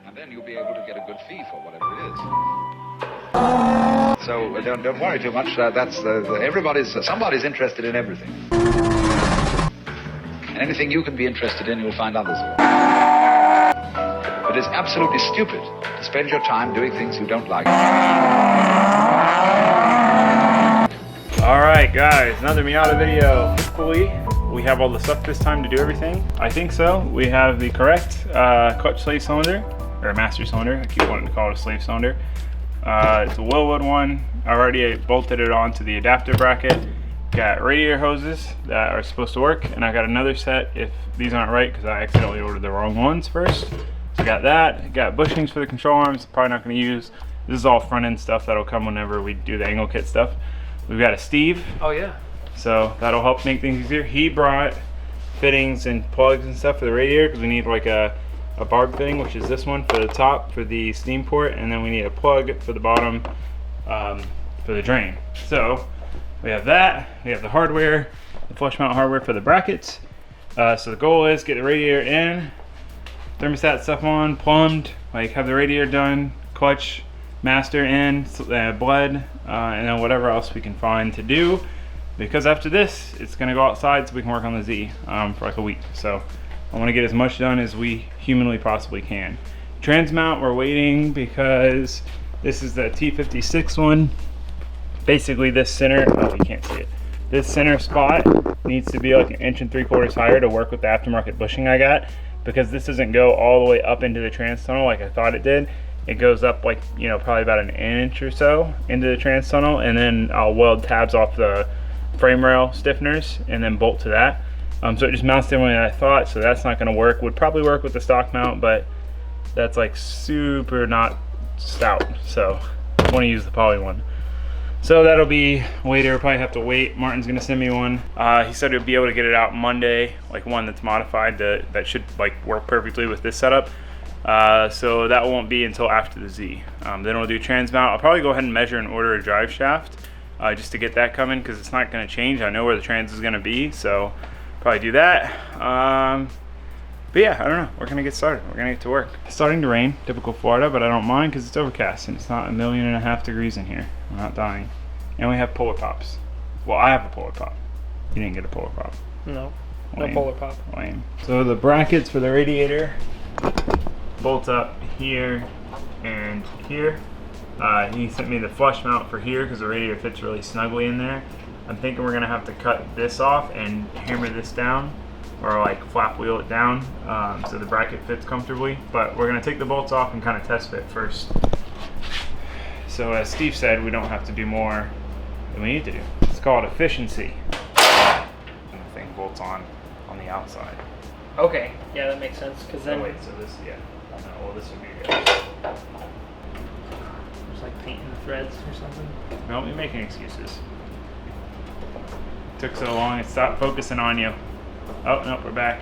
And then you'll be able to get a good fee for whatever it is. So don't worry too much. Somebody's interested in everything. And anything you can be interested in, you'll find others will. But it's absolutely stupid to spend your time doing things you don't like. Alright guys, another Miata video. Hopefully we have all the stuff this time to do everything. I think so. We have the correct clutch slave cylinder, or master cylinder. I keep wanting to call it a slave cylinder. It's a Willwood one. I already bolted it onto the adapter bracket. Got radiator hoses that are supposed to work, and I got another set if these aren't right because I accidentally ordered the wrong ones first. So got that. Got bushings for the control arms. Probably not going to use. This is all front end stuff that'll come whenever we do the angle kit stuff. We've got a Steve. Oh yeah. So that'll help make things easier. He brought fittings and plugs and stuff for the radiator because we need like a barb fitting, which is this one for the top for the steam port, and then we need a plug for the bottom for the drain. So we have that. We have the hardware, the flush mount hardware for the brackets. So the goal is get the radiator in, thermostat stuff on, plumbed, like have the radiator done, clutch master in, bled, and then whatever else we can find to do. Because after this, it's gonna go outside so we can work on the Z for like a week. So I wanna get as much done as we humanly possibly can. Trans mount, we're waiting because this is the T56 one. Basically this center, oh you can't see it. This center spot needs to be like 1 3/4 higher to work with the aftermarket bushing I got, because this doesn't go all the way up into the trans tunnel like I thought it did. It goes up like, you know, probably about 1 inch or so into the trans tunnel, and then I'll weld tabs off the frame rail stiffeners and then bolt to that. So it just mounts differently than I thought, so that's not gonna work. Would probably work with the stock mount, but that's like super not stout, so I wanna use the poly one. So that'll be later, probably have to wait. Martin's gonna send me one. He said he'll be able to get it out Monday, like one that's modified that should like work perfectly with this setup. So that won't be until after the Z. Then we'll do trans mount. I'll probably go ahead and measure and order a drive shaft just to get that coming, because it's not going to change. I know where the trans is going to be, so probably do that. But yeah, I don't know. We're going to get started. We're going to get to work. It's starting to rain, typical Florida, but I don't mind because it's overcast and it's not 1.5 million degrees in here. We're not dying. And we have polar pops. Well, I have a polar pop. You didn't get a polar pop. No, Lame. no polar pop. Lame. So the brackets for the radiator bolt up here and here. He sent me the flush mount for here because the radiator fits really snugly in there. I'm thinking we're gonna have to cut this off and hammer this down, or like flap wheel it down so the bracket fits comfortably. But we're gonna take the bolts off and kind of test fit first. So as Steve said, we don't have to do more than we need to do. It's called efficiency. And the thing bolts on the outside. Okay, yeah, that makes sense. Cause then Oh wait, so this, yeah. No, well, this would be good. it's like painting the threads or something. No, you're making excuses. Took so long, it stopped focusing on you. Oh, no, we're back.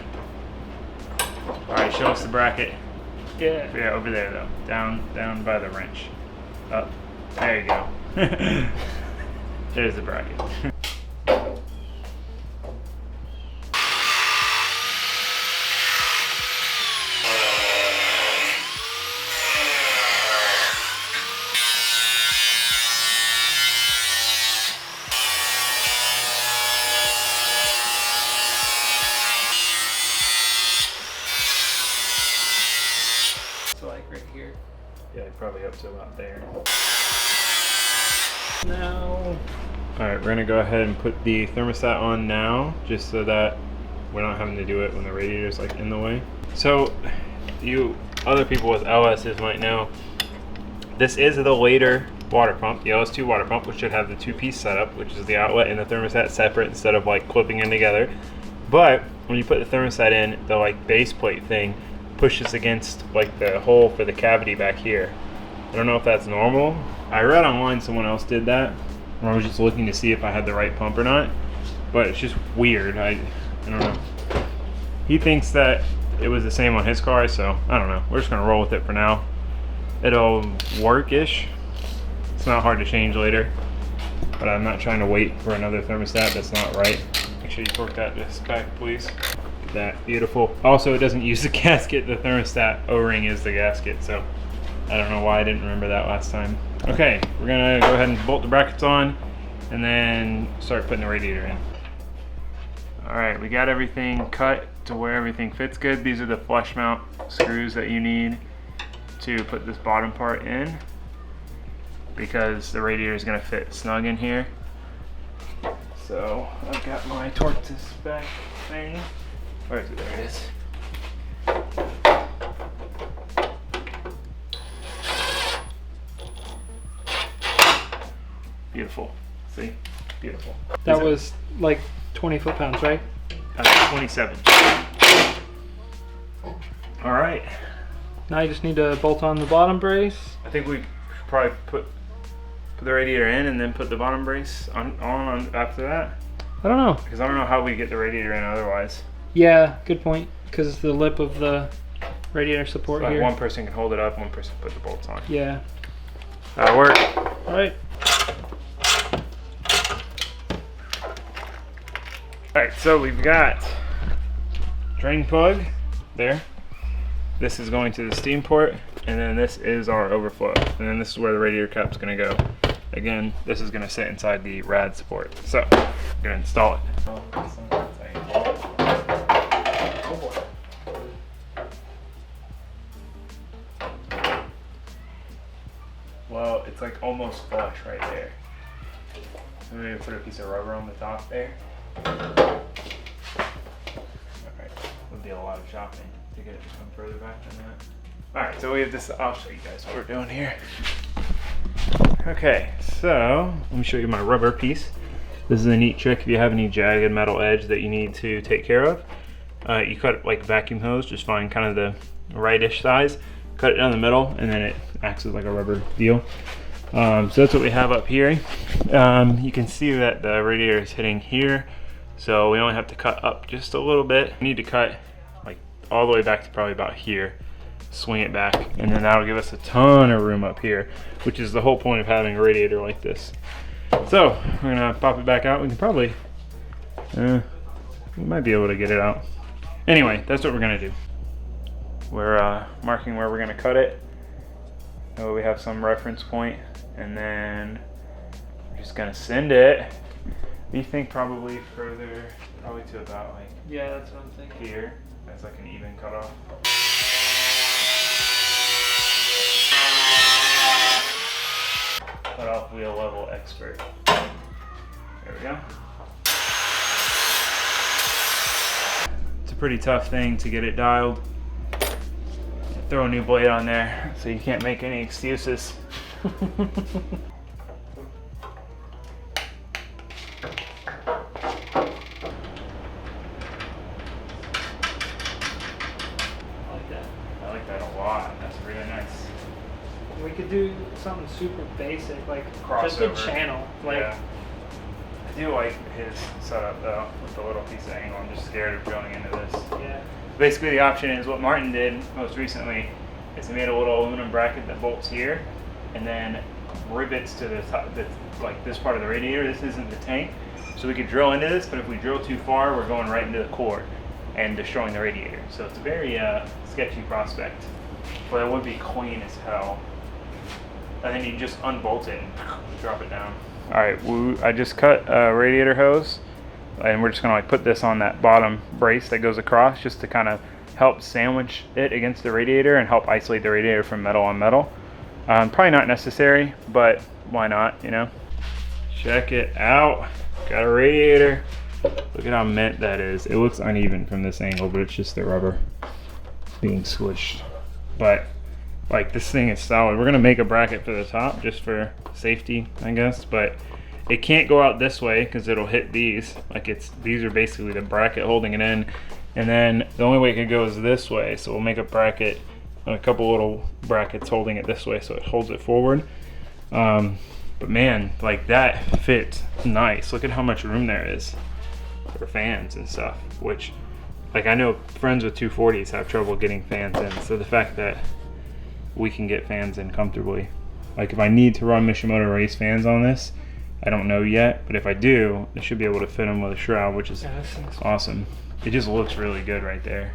Alright, show us the bracket. Yeah. Yeah, over there though. Down by the wrench. Up. There you go. There's the bracket. So like right here. Yeah, probably up to about there. Now. Alright, we're gonna go ahead and put the thermostat on now, just so that we're not having to do it when the radiator's like in the way. So, you other people with LSs might know, this is the later water pump, the LS2 water pump, which should have the 2-piece setup, which is the outlet and the thermostat separate instead of like clipping in together. But when you put the thermostat in, the like base plate thing pushes against like the hole for the cavity back here. I don't know if that's normal. I read online someone else did that, and I was just looking to see if I had the right pump or not, but it's just weird. I don't know. He thinks that it was the same on his car, so I don't know. We're just gonna roll with it for now. It'll work-ish. It's not hard to change later, but I'm not trying to wait for another thermostat that's not right. Make sure you torque that disc back, please. Look at that, beautiful. Also, it doesn't use the gasket. The thermostat O-ring is the gasket, so I don't know why I didn't remember that last time. Okay, we're gonna go ahead and bolt the brackets on and then start putting the radiator in. All right, we got everything cut to where everything fits good. These are the flush mount screws that you need to put this bottom part in, because the radiator is gonna fit snug in here. So I've got my torque to spec thing. Where is it? There it is. Beautiful. See? Beautiful. That was like 20 foot-pounds, right? 27. All right. Now you just need to bolt on the bottom brace. I think we should probably put the radiator in and then put the bottom brace on after that. I don't know. Because I don't know how we get the radiator in otherwise. Yeah, good point. Because the lip of the radiator support Like here. one person can hold it up, one person put the bolts on. Yeah. That'll work. All right. Alright, so we've got drain plug there. This is going to the steam port, and then this is our overflow. And then this is where the radiator cap's gonna go. Again, this is gonna sit inside the rad support. So, I'm gonna install it. Well, it's like almost flush right there. So maybe put a piece of rubber on the top there. Alright, would be a lot of chopping to get it to come further back than that. Alright, so we have this, I'll show you guys what we're doing here. Okay, so let me show you my rubber piece. This is a neat trick if you have any jagged metal edge that you need to take care of. You cut it like vacuum hose, just find kind of the right-ish size, cut it down the middle, and then it acts as like a rubber deal. So that's what we have up here. You can see that the radiator is hitting here, so we only have to cut up just a little bit. We need to cut like all the way back to probably about here, swing it back, and then that'll give us a ton of room up here, which is the whole point of having a radiator like this. So we're gonna pop it back out. We can probably, we might be able to get it out. Anyway, that's what we're gonna do. We're marking where we're gonna cut it. So we have some reference point, and then we're just gonna send it. We think probably further, probably to about like Yeah, that's what I'm thinking. here. That's like an even cutoff. Cutoff wheel level expert. There we go. It's a pretty tough thing to get it dialed. Throw a new blade on there so you can't make any excuses. I like that a lot. That's really nice. We could do something super basic, like just a Crossover. channel. Like, Yeah. I do like his setup though, with the little piece of angle. I'm just scared of going into this. yeah. Basically the option is what Martin did most recently is he made a little aluminum bracket that bolts here and then rivets to the top, like this part of the radiator. This isn't the tank. So we could drill into this, but if we drill too far, we're going right into the core and destroying the radiator. So it's a very sketchy prospect, but it would be clean as hell. And then you just unbolt it and drop it down. All right, I just cut a radiator hose, and we're just gonna like put this on that bottom brace that goes across, just to kind of help sandwich it against the radiator and help isolate the radiator from metal on metal. Probably not necessary, but why not, you know? Check it out. Got a radiator. Look at how mint that is. It looks uneven from this angle, but it's just the rubber being squished. But like, this thing is solid. We're gonna make a bracket for the top just for safety, I guess, but it can't go out this way because it'll hit these. Like, these are basically the bracket holding it in, and then the only way it could go is this way. So we'll make a bracket, a couple little brackets holding it this way so it holds it forward. But man, like, that fits nice. Look at how much room there is for fans and stuff, which, like, I know friends with 240s have trouble getting fans in. So the fact that we can get fans in comfortably. Like, if I need to run Mishimoto race fans on this, I don't know yet, but if I do, I should be able to fit them with a shroud, which is Yeah, that seems awesome. it just looks really good right there.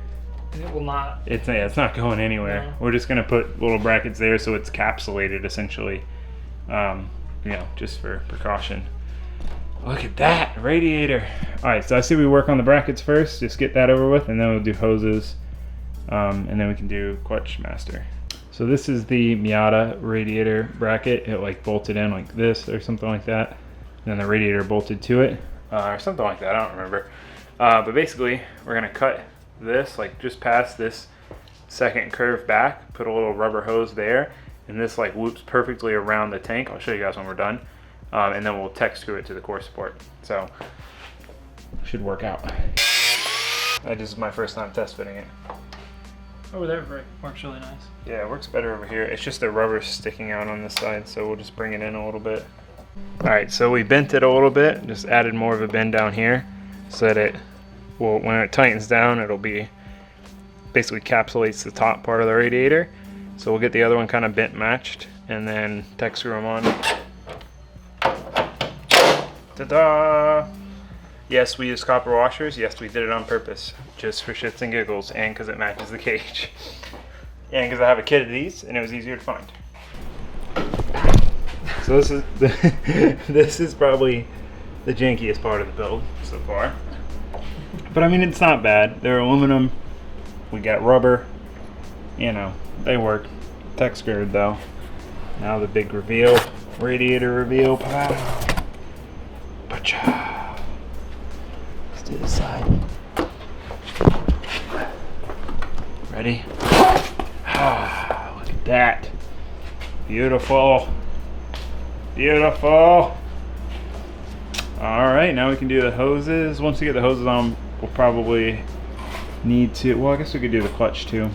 It will not. It's not going anywhere. No. We're just gonna put little brackets there so it's capsulated essentially, just for precaution. Look at that radiator. All right, so I say we work on the brackets first, just get that over with, and then we'll do hoses, and then we can do clutch master. So this is the Miata radiator bracket. It like bolted in like this or something like that. And then the radiator bolted to it, or something like that, I don't remember. But basically, we're gonna cut this, like just past this second curve back, put a little rubber hose there, and this like loops perfectly around the tank. I'll show you guys when we're done. And then we'll tech screw it to the core support. So, should work out. This is my first time test fitting it. Over there works really nice. Yeah, it works better over here. It's just the rubber sticking out on this side, so we'll just bring it in a little bit. Alright, so we bent it a little bit, just added more of a bend down here, so that it will, when it tightens down, it'll be, basically encapsulates the top part of the radiator. So we'll get the other one kind of bent matched, and then tech screw them on. Ta-da! Yes, we use copper washers. Yes, we did it on purpose, just for shits and giggles, and because it matches the cage. And because I have a kit of these, and it was easier to find. So this is this is probably the jankiest part of the build so far. But I mean, it's not bad. They're aluminum. We got rubber. You know, they work. Tech screwed though. Now the big reveal, radiator reveal. Pow. Pacha. Let's do this side. Ready? Ah, look at that. Beautiful. Beautiful. All right, now we can do the hoses. Once we get the hoses on, we'll probably need to, well, I guess we could do the clutch too.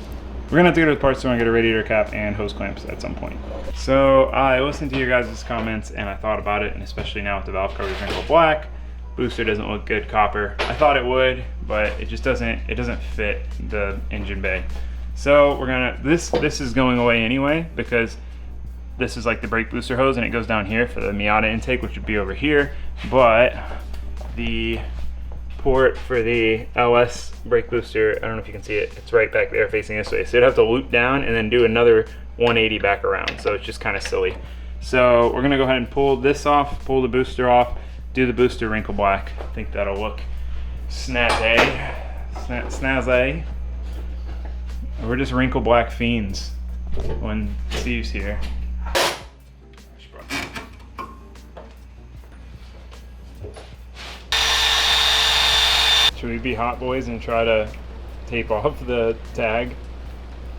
We're gonna have to go to the parts store and get a radiator cap and hose clamps at some point. So I listened to your guys' comments and I thought about it, and especially now with the valve covers wrinkled black, booster doesn't look good copper. I thought it would, but it just doesn't fit the engine bay. So we're gonna, this is going away anyway, because this is like the brake booster hose and it goes down here for the Miata intake, which would be over here, but the port for the LS brake booster, I don't know if you can see it, it's right back there facing this way. So you'd have to loop down and then do another 180 back around. So it's just kind of silly. So we're gonna go ahead and pull this off, pull the booster off, do the booster wrinkle black. I think that'll look snazzy. We're just wrinkle black fiends when Steve's here. Should we be hot boys and try to tape off the tag?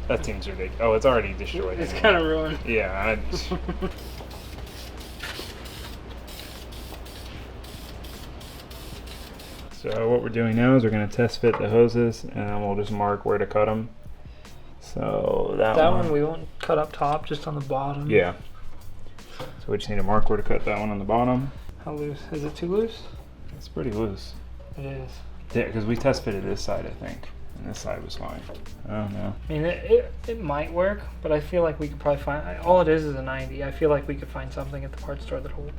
That seems ridiculous. Oh, it's already destroyed. It's kind of ruined. Yeah. So what we're doing now is we're going to test fit the hoses, and then we'll just mark where to cut them. So that one we won't cut up top, just on the bottom. Yeah. So we just need to mark where to cut that one on the bottom. How loose? Is it too loose? It's pretty loose. It is. Yeah, because we test fitted this side, I think, and this side was fine. I don't know. I mean, it might work, but I feel like we could probably find, all it is a 90. I feel like we could find something at the parts store that will.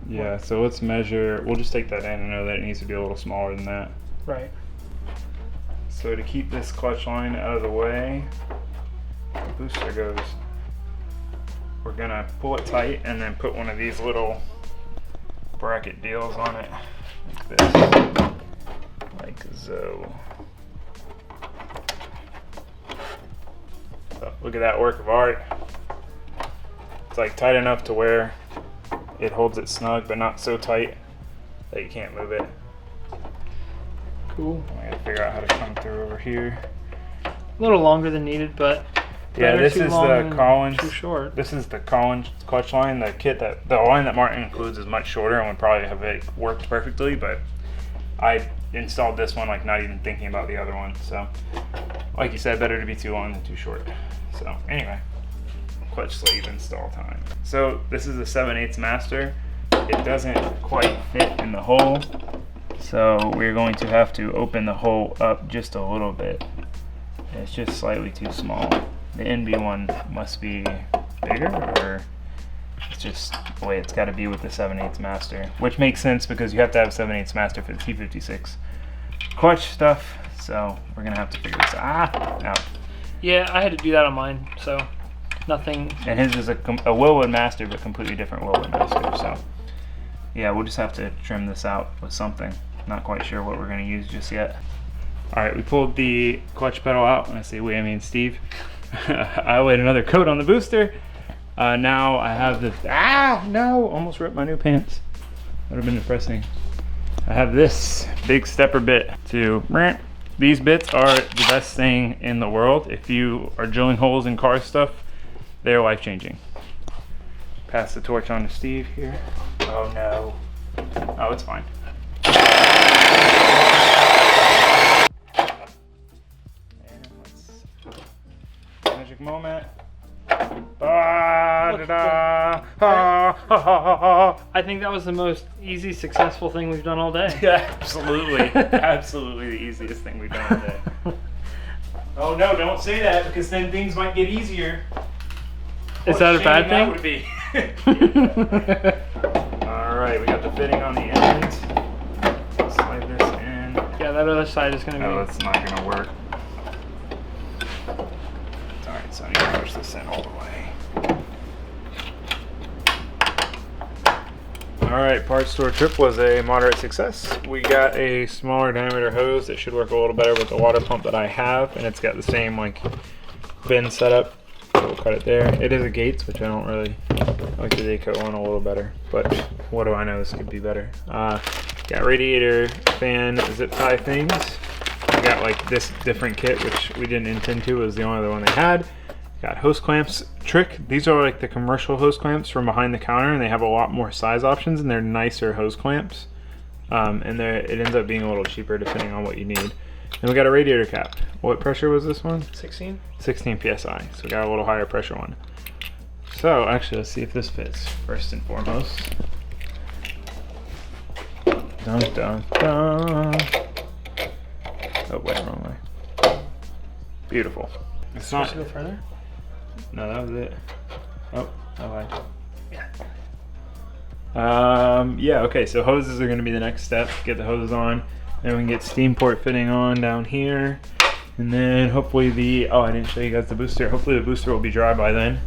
Yeah, so let's measure. We'll just take that in and know that it needs to be a little smaller than that. Right. So to keep this clutch line out of the way, the booster goes, we're gonna pull it tight and then put one of these little bracket deals on it, like this, like so. So look at that work of art. It's like tight enough to where it holds it snug, but not so tight that you can't move it. Cool. I gotta figure out how to come through over here. A little longer than needed, but yeah, this is the Collins. Too short. This is the Collins clutch line. The kit that the line that Martin includes is much shorter and would probably have it worked perfectly, but I installed this one like not even thinking about the other one. So, like you said, better to be too long than too short. So anyway, clutch sleeve install time. So this is a 7/8 master. It doesn't quite fit in the hole, so we're going to have to open the hole up just a little bit. It's just slightly too small. The NB one must be bigger, or it's just the way it's got to be with the 7/8 master, which makes sense because you have to have 7/8 master for the T56. clutch stuff. So we're gonna have to figure this out. Yeah, I had to do that on mine, so nothing. And his is a Wilwood Master, but completely different Wilwood Master. So yeah, we'll just have to trim this out with something. Not quite sure what we're gonna use just yet. All right, we pulled the clutch pedal out. When I say we, I mean Steve. I laid another coat on the booster. Now I have this. No! Almost ripped my new pants. Would have been depressing. I have this big stepper bit to. These bits are the best thing in the world. If you are drilling holes in car stuff, they're life changing. Pass the torch on to Steve here. Oh no. Oh, it's fine. And magic moment. I think that was the most easy, successful thing we've done all day. Yeah, absolutely. Absolutely the easiest thing we've done all day. Oh no, don't say that, because then things might get easier. Is that a bad That thing? would be. Alright, we got the fitting on the end. Slide this in. Yeah, that other side is going to be... No, it's not going to work. Alright, so I need to push this in all the way. Alright, parts store trip was a moderate success. We got a smaller diameter hose that should work a little better with the water pump that I have, and it's got the same like bin setup. So we'll cut it there. It is a Gates, which I don't really like the Dayco one a little better, but what do I know, this could be better. Got radiator fan zip tie things. I got like this different kit, which we didn't intend to, it was the only other one they had. Got hose clamps. Trick, these are like the commercial hose clamps from behind the counter, and they have a lot more size options, and they're nicer hose clamps. And it ends up being a little cheaper depending on what you need. Then we got a radiator cap. What pressure was this one? 16? 16 psi, so we got a little higher pressure one. So actually, let's see if this fits first and foremost. Dun dun dun. Oh wait, wrong way. Beautiful. It's not. Go further? No, that was it. Oh, I lied. Yeah, okay, so hoses are going to be the next step. Get the hoses on. Then we can get steam port fitting on down here. And then hopefully I didn't show you guys the booster. Hopefully the booster will be dry by then.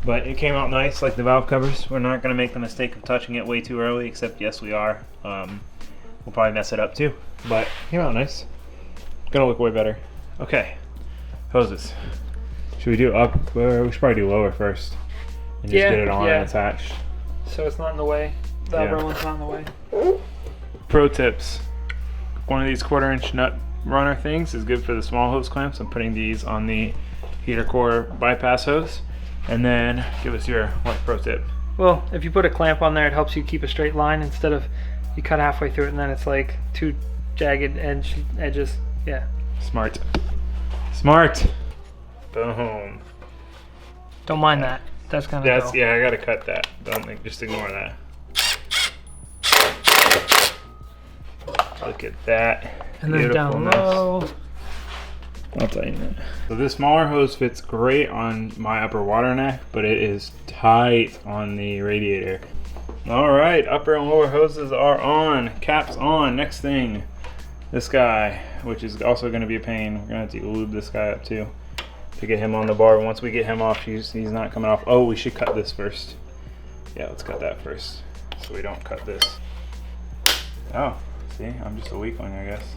But it came out nice, like the valve covers. We're not going to make the mistake of touching it way too early, except yes, we are. We'll probably mess it up too. But it came out nice. Gonna look way better. Okay, hoses. Should we do up? We should probably do lower first. And just get it on and attached. So it's not in the way. The upper one's not in the way. Pro tips. One of these 1/4-inch nut runner things is good for the small hose clamps. I'm putting these on the heater core bypass hose. And then give us your pro tip. Well, if you put a clamp on there, it helps you keep a straight line instead of you cut halfway through it and then it's like two jagged edges. Yeah. Smart. Smart. Boom. Don't mind that. That's kind of yeah, I gotta cut that. Just ignore that. Look at that. And then down low. I'll tell you that. So this smaller hose fits great on my upper water neck, but it is tight on the radiator. All right, upper and lower hoses are on. Caps on. Next thing, this guy, which is also going to be a pain. We're going to have to lube this guy up too to get him on the bar. Once we get him off, he's not coming off. Oh, we should cut this first. Yeah, let's cut that first so we don't cut this. Oh, see, I'm just a weakling, I guess.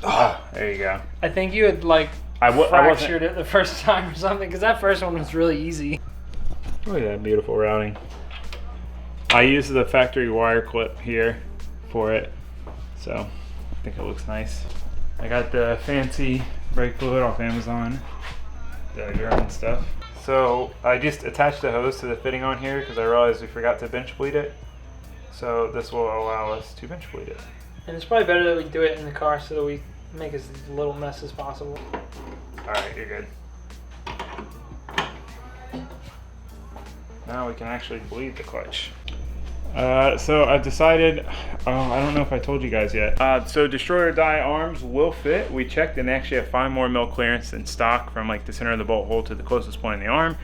Oh, there you go. I think you had like fractured it the first time or something, because that first one was really easy. Look at that beautiful routing. I used the factory wire clip here for it, so I think it looks nice. I got the fancy brake fluid off Amazon, the German stuff. So I just attached the hose to the fitting on here because I realized we forgot to bench bleed it. So this will allow us to bench bleed it. And it's probably better that we do it in the car so that we make as little mess as possible. Alright, you're good. Now we can actually bleed the clutch. So I've decided, I don't know if I told you guys yet. So Destroyer die arms will fit. We checked and they actually have 5 more mil clearance than stock from like the center of the bolt hole to the closest point in the arm.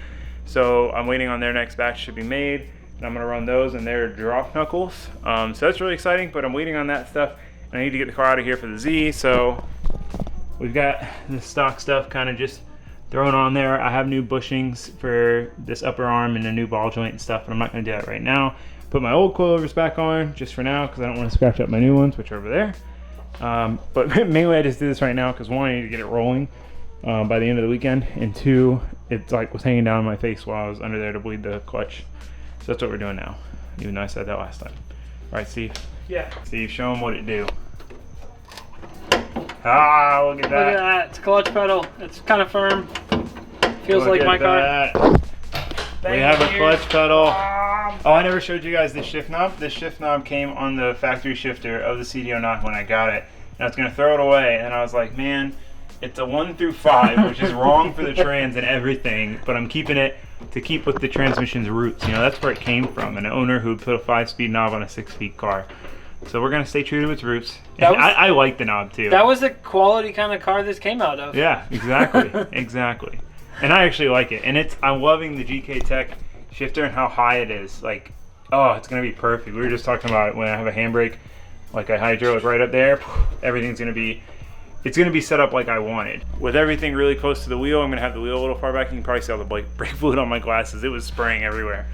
So I'm waiting on their next batch to be made. And I'm gonna run those and their drop knuckles. So that's really exciting, but I'm waiting on that stuff. I need to get the car out of here for the Z, so we've got the stock stuff kind of just thrown on there. I have new bushings for this upper arm and a new ball joint and stuff, but I'm not going to do that right now. Put my old coilovers back on just for now because I don't want to scratch up my new ones, which are over there. But mainly I just do this right now because one, I need to get it rolling by the end of the weekend, and two, it like was hanging down on my face while I was under there to bleed the clutch. So that's what we're doing now, even though I said that last time. All right, Steve. Yeah. Steve, show them what it do. Ah, look at that. Look at that. It's a clutch pedal. It's kind of firm. Feels Look like my at car. that. We have a clutch pedal. Oh, I never showed you guys this shift knob. This shift knob came on the factory shifter of the CDO9 when I got it. And I was going to throw it away, and I was like, man, it's a 1 through 5, which is wrong for the trans and everything, but I'm keeping it to keep with the transmission's roots. You know, that's where it came from, an owner who put a 5-speed knob on a 6-speed car. So we're going to stay true to its roots. I like the knob, too. That was the quality kind of car this came out of. Yeah, exactly. Exactly. And I actually like it. And I'm loving the GK Tech shifter and how high it is. Like, oh, it's going to be perfect. We were just talking about it when I have a handbrake, like a hydraulic right up there, everything's going to be, it's going to be set up like I wanted. With everything really close to the wheel, I'm going to have the wheel a little far back. You can probably see all the brake fluid on my glasses. It was spraying everywhere.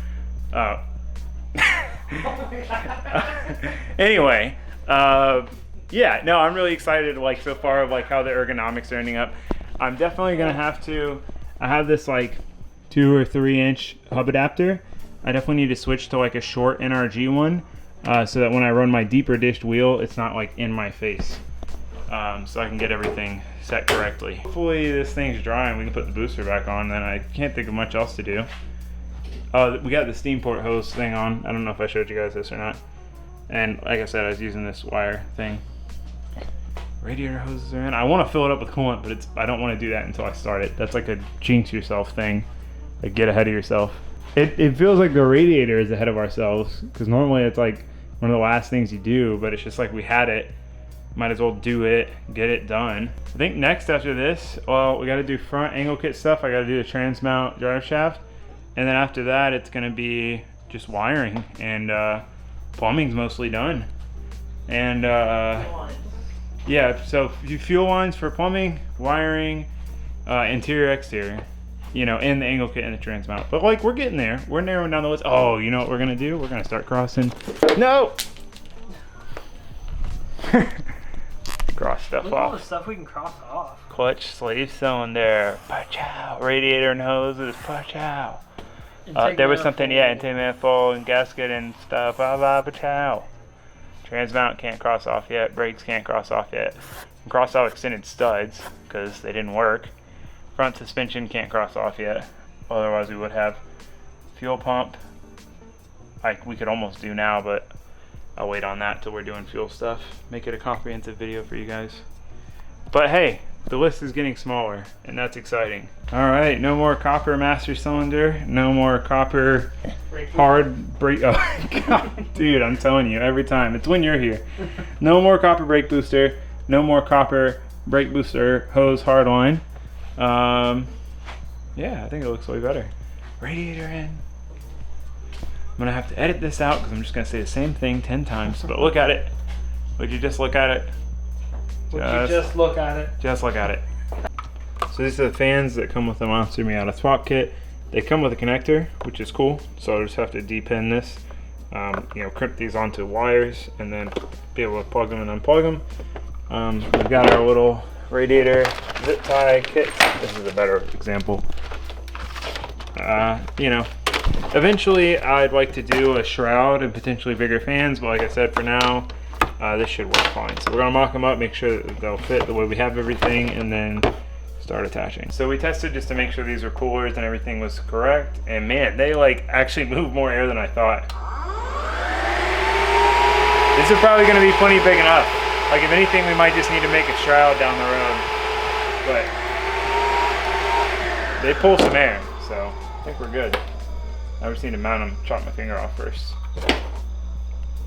Anyway, yeah, no, I'm really excited, like, so far of like how the ergonomics are ending up. I'm definitely gonna have to, I have this like 2 or 3 inch hub adapter. I definitely need to switch to like a short NRG one, so that when I run my deeper dished wheel, it's not like in my face, so I can get everything set correctly. Hopefully this thing's dry and we can put the booster back on, then I can't think of much else to do. We got the steam port hose thing on. I don't know if I showed you guys this or not. And like I said, I was using this wire thing. Radiator hoses are in. I want to fill it up with coolant, but I don't want to do that until I start it. That's like a jinx yourself thing. Like, get ahead of yourself. It feels like the radiator is ahead of ourselves, because normally it's like one of the last things you do, but it's just like we had it. Might as well do it, get it done. I think next after this, well, we got to do front angle kit stuff. I got to do the trans mount drive shaft. And then after that, it's going to be just wiring, and plumbing's mostly done. And yeah, so fuel lines for plumbing, wiring, interior, exterior, you know, and the angle kit and the trans mount. But like, we're getting there. We're narrowing down the list. Oh, you know what we're going to do? We're going to start crossing. No! Cross stuff Look at all the off. stuff we can cross off. Clutch, slave cylinder, pachow. Radiator and hoses, pachow. There was something, yeah, intake manifold and gasket and stuff. Blah blah pachow. Trans mount can't cross off yet. Brakes can't cross off yet. Can cross off extended studs because they didn't work. Front suspension can't cross off yet. Otherwise we would have. Fuel pump, like we could almost do now, but I'll wait on that till we're doing fuel stuff. Make it a comprehensive video for you guys. But hey, the list is getting smaller, and that's exciting. All right, no more copper master cylinder. No more copper hard brake. Oh, God, dude, I'm telling you every time. It's when you're here. No more copper brake booster. No more copper brake booster hose hardline. Yeah, I think it looks way better. Radiator in. I'm gonna have to edit this out because I'm just gonna say the same thing 10 times. But look at it. Would you just look at it? Would you just look at it? Just look at it. So these are the fans that come with the Monster Miata swap kit. They come with a connector, which is cool. So I just have to depin this, you know, crimp these onto wires, and then be able to plug them and unplug them. We've got our little radiator zip tie kit. This is a better example. You know, eventually I'd like to do a shroud and potentially bigger fans, but like I said, for now, this should work fine. So we're gonna mock them up, make sure that they'll fit the way we have everything, and then start attaching. So we tested just to make sure these were coolers and everything was correct, and man, they like actually move more air than I thought. This is probably gonna be plenty big enough. Like, if anything, we might just need to make a shroud down the road, but they pull some air, so I think we're good. I just need to mount them, chop my finger off first.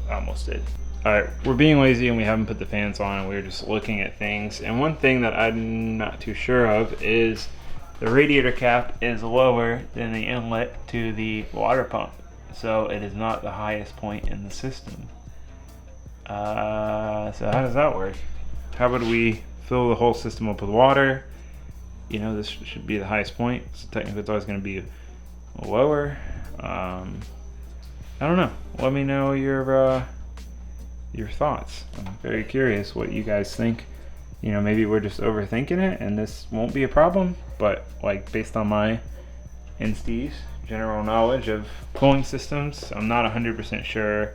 I almost did. Alright, we're being lazy and we haven't put the fans on, and we're just looking at things. And one thing that I'm not too sure of is the radiator cap is lower than the inlet to the water pump. So it is not the highest point in the system. So how does that work? How would we fill the whole system up with water? You know, this should be the highest point, so technically it's always going to be lower. I don't know. Let me know your thoughts. I'm very curious what you guys think. You know, maybe we're just overthinking it and this won't be a problem, but like based on my insties, general knowledge of cooling systems, I'm not 100% sure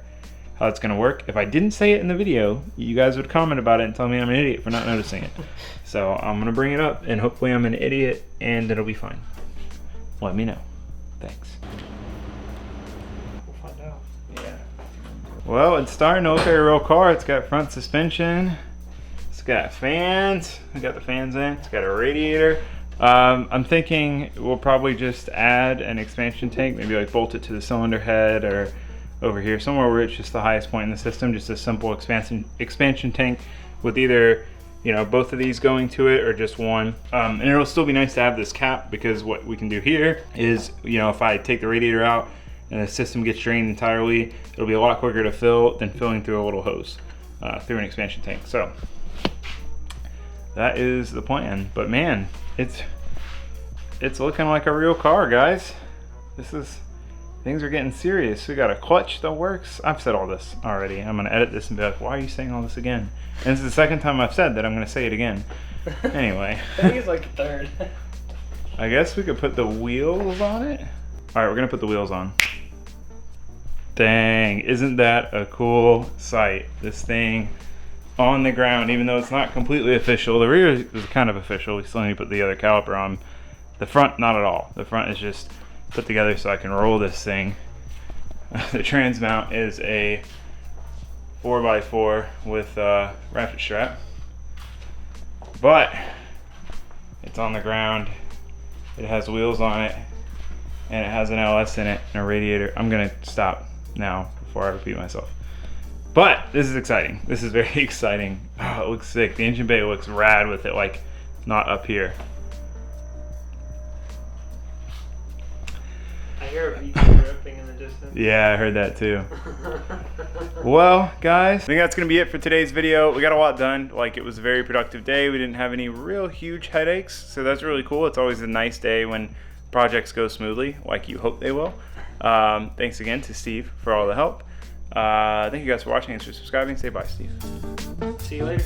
how it's gonna work. If I didn't say it in the video, you guys would comment about it and tell me I'm an idiot for not noticing it. So I'm gonna bring it up and hopefully I'm an idiot and it'll be fine. Let me know. Thanks. We'll find out. Yeah. Well, it's starting to look like a real car. It's got front suspension. It's got fans. We got the fans in. It's got a radiator. I'm thinking we'll probably just add an expansion tank, maybe like bolt it to the cylinder head or over here somewhere where it's just the highest point in the system, just a simple expansion tank with either, you know, both of these going to it or just one. And it'll still be nice to have this cap, because what we can do here is, you know, if I take the radiator out and the system gets drained entirely, it'll be a lot quicker to fill than filling through a little hose through an expansion tank. So that is the plan. But man, it's looking like a real car, guys. Things are getting serious. We got a clutch that works. I've said all this already. I'm gonna edit this and be like, why are you saying all this again? And this is the second time I've said that I'm gonna say it again. Anyway. I think it's like the third. I guess we could put the wheels on it. All right, we're gonna put the wheels on. Dang, isn't that a cool sight? This thing on the ground, even though it's not completely official. The rear is kind of official. We still need to put the other caliper on. The front, not at all. The front is just put together so I can roll this thing. The trans mount is a 4x4 with a ratchet strap, but it's on the ground. It has wheels on it, and it has an LS in it and a radiator. I'm gonna stop now before I repeat myself. But this is exciting. This is very exciting. Oh, it looks sick. The engine bay looks rad with it, like, not up here. I hear a V2 ripping in the distance. Yeah, I heard that too. Well, guys, I think that's gonna be it for today's video. We got a lot done. Like, it was a very productive day. We didn't have any real huge headaches, so that's really cool. It's always a nice day when projects go smoothly, like you hope they will. Thanks again to Steve for all the help. Thank you guys for watching. Thanks for subscribing. Say bye, Steve. See you later.